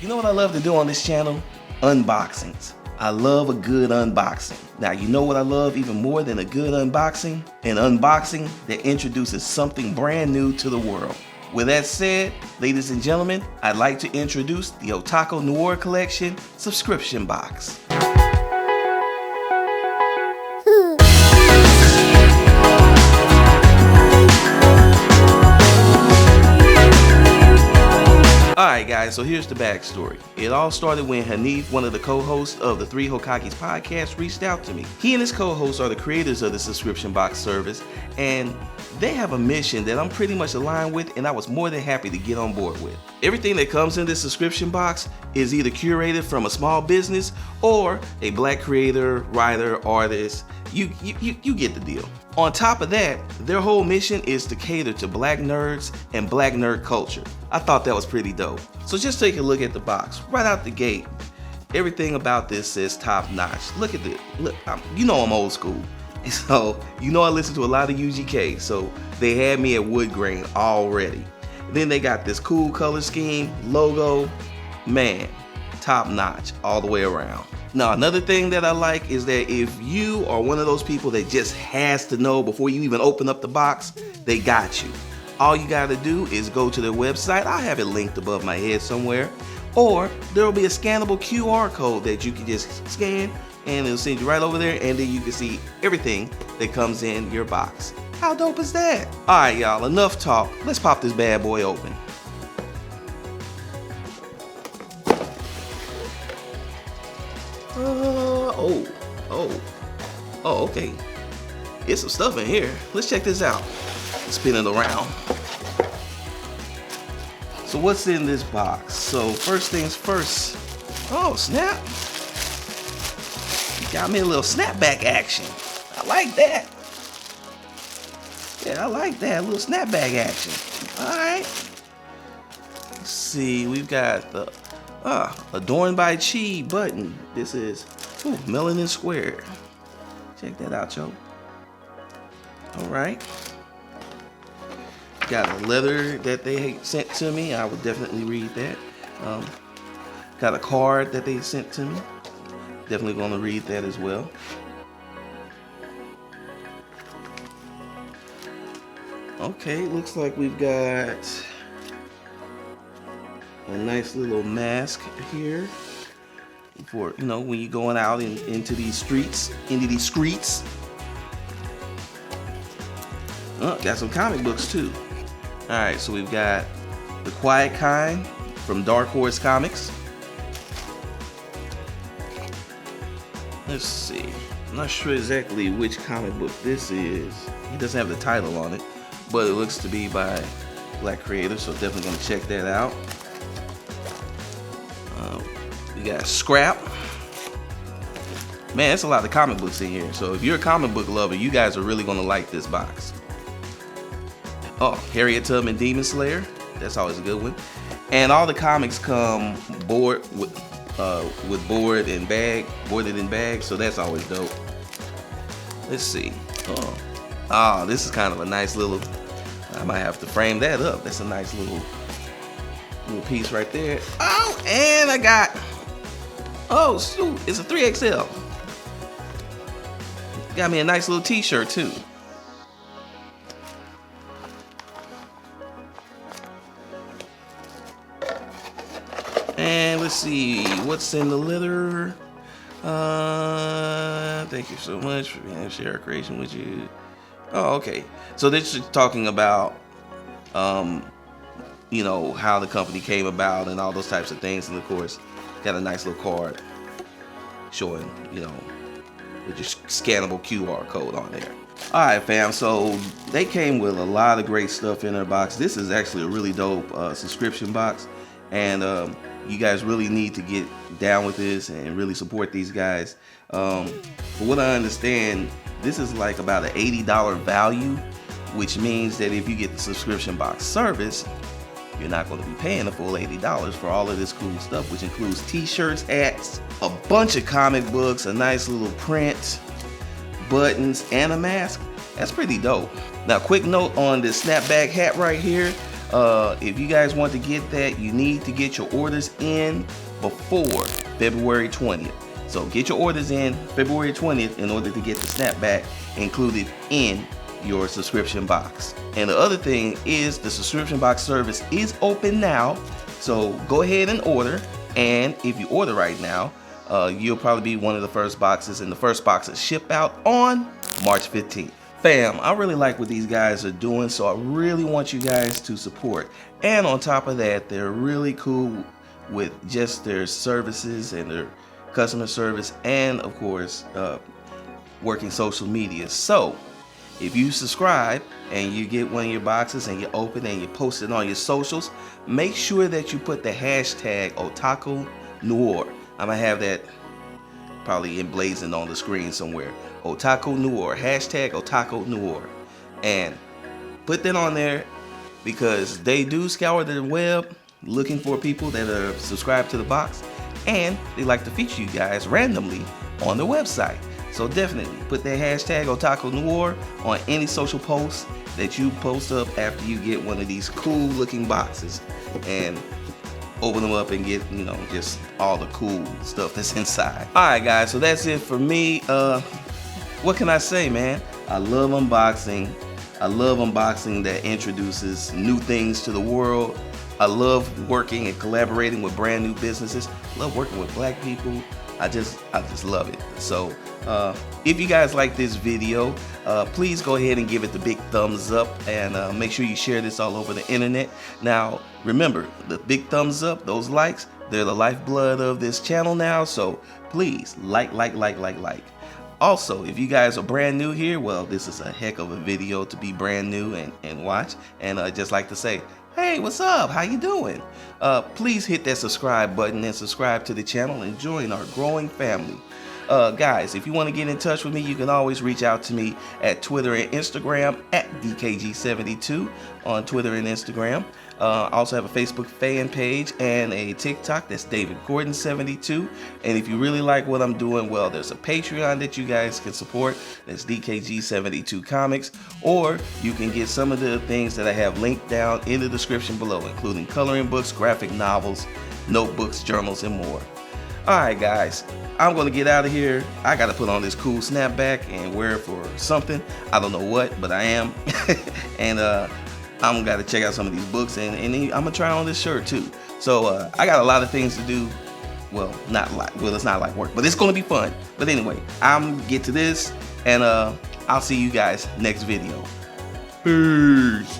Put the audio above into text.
You know what I love to do on this channel? Unboxings. I love a good unboxing. Now, you know what I love even more than a good unboxing? An unboxing that introduces something brand new to the world. With that said, ladies and gentlemen, I'd like to introduce the Otaku Noir Collection subscription box. Alright guys, so here's the backstory. It all started when Hanif, one of the co-hosts of the Three Hokagis podcast, reached out to me. He and his co-hosts are the creators of the subscription box service, and they have a mission that I'm pretty much aligned with, and I was more than happy to get on board with. Everything that comes in this subscription box is either curated from a small business or a black creator, writer, artist. You get the deal. On top of that, their whole mission is to cater to black nerds and black nerd culture. I thought that was pretty dope. So just take a look at the box. Right out the gate, everything about this says top notch. Look at this. Look, you know I'm old school. So, you know I listen to a lot of UGK, so they had me at wood grain already. Then they got this cool color scheme, logo, man, top notch all the way around. Now, another thing that I like is that if you are one of those people that just has to know before you even open up the box, they got you. All you gotta do is go to their website. I'll have it linked above my head somewhere. Or there will be a scannable QR code that you can just scan and it'll send you right over there, and then you can see everything that comes in your box. How dope is that? All right, y'all, enough talk. Let's pop this bad boy open. Oh, okay. There's some stuff in here. Let's check this out. Spin it around. So what's in this box? So first things first. Oh, snap. You got me a little snapback action. I like that. Yeah, I like that. A little snapback action. All right. Let's see. We've got the Adorned by Chi button. This is Melanin Squared. Check that out, yo. All right. Got a letter that they sent to me. I would definitely read that. Got a card that they sent to me. Definitely going to read that as well. Okay, looks like we've got a nice little mask here for, you know, when you're going out into these streets. Got some comic books too. All right, so we've got The Quiet Kind from Dark Horse Comics. Let's see. I'm not sure exactly which comic book this is. It doesn't have the title on it, but it looks to be by black creators, so definitely gonna check that out. We got Scrap. Man, that's a lot of comic books in here. So if you're a comic book lover, you guys are really gonna like this box. Oh, Harriet Tubman Demon Slayer. That's always a good one. And all the comics come boarded in bag, so that's always dope. Let's see. Oh, this is kind of a nice little, I might have to frame that up. That's a nice little piece right there. Oh, and I got, oh shoot, it's a 3XL. Got me a nice little t-shirt too. And let's see, what's in the litter? Thank you so much for being able to share our creation with you. Oh, okay. So this is talking about, you know, how the company came about and all those types of things. And of course, got a nice little card showing, you know, with your scannable QR code on there. All right, fam. So they came with a lot of great stuff in their box. This is actually a really dope subscription box, and you guys really need to get down with this and really support these guys. From what I understand, this is like about an $80 value, which means that if you get the subscription box service, you're not going to be paying the full $80 for all of this cool stuff, which includes t-shirts, hats, a bunch of comic books, a nice little print, buttons, and a mask. That's pretty dope. Now, quick note on this snapback hat right here. If you guys want to get that, you need to get your orders in before February 20th. So get your orders in February 20th in order to get the snapback included in your subscription box. And the other thing is the subscription box service is open now. So go ahead and order. And if you order right now, you'll probably be one of the first boxes, and the first boxes ship out on March 15th. Fam, I really like what these guys are doing, so I really want you guys to support. And on top of that, they're really cool with just their services and their customer service, and of course, working social media. So if you subscribe and you get one of your boxes and you open and you post it on your socials, make sure that you put the hashtag Otaku Noir. I'm gonna have that probably emblazoned on the screen somewhere. Otaku Noir, hashtag Otaku Noir, and put that on there because they do scour the web looking for people that are subscribed to the box, and they like to feature you guys randomly on their website. So definitely put that hashtag Otaku Noir on any social post that you post up after you get one of these cool looking boxes, and open them up and get, you know, just all the cool stuff that's inside. Alright guys, so that's it for me. What can I say, man? I love unboxing. I love unboxing that introduces new things to the world. I love working and collaborating with brand new businesses. I love working with black people. I just love it. So if you guys like this video, please go ahead and give it the big thumbs up, and make sure you share this all over the internet. Now remember, the big thumbs up, those likes, they're the lifeblood of this channel now, so please like. Also, if you guys are brand new here, well, this is a heck of a video to be brand new and watch. And I just like to say, hey, what's up? How you doing? Please hit that subscribe button and subscribe to the channel and join our growing family. Guys, if you want to get in touch with me, you can always reach out to me at Twitter and Instagram at DKG72 on Twitter and Instagram. I also have a Facebook fan page and a TikTok, that's David Gordon 72. And if you really like what I'm doing, well, there's a Patreon that you guys can support, that's DKG 72 Comics, or you can get some of the things that I have linked down in the description below, including coloring books, graphic novels, notebooks, journals, and more. Alright guys, I'm gonna get out of here. I gotta put on this cool snapback and wear it for something. I don't know what, but I am. And I'm gotta check out some of these books, and I'm gonna try on this shirt too. So I got a lot of things to do. Well, not a lot. Well, it's not like work, but it's gonna be fun. But anyway, I'm gonna get to this, and I'll see you guys next video. Peace.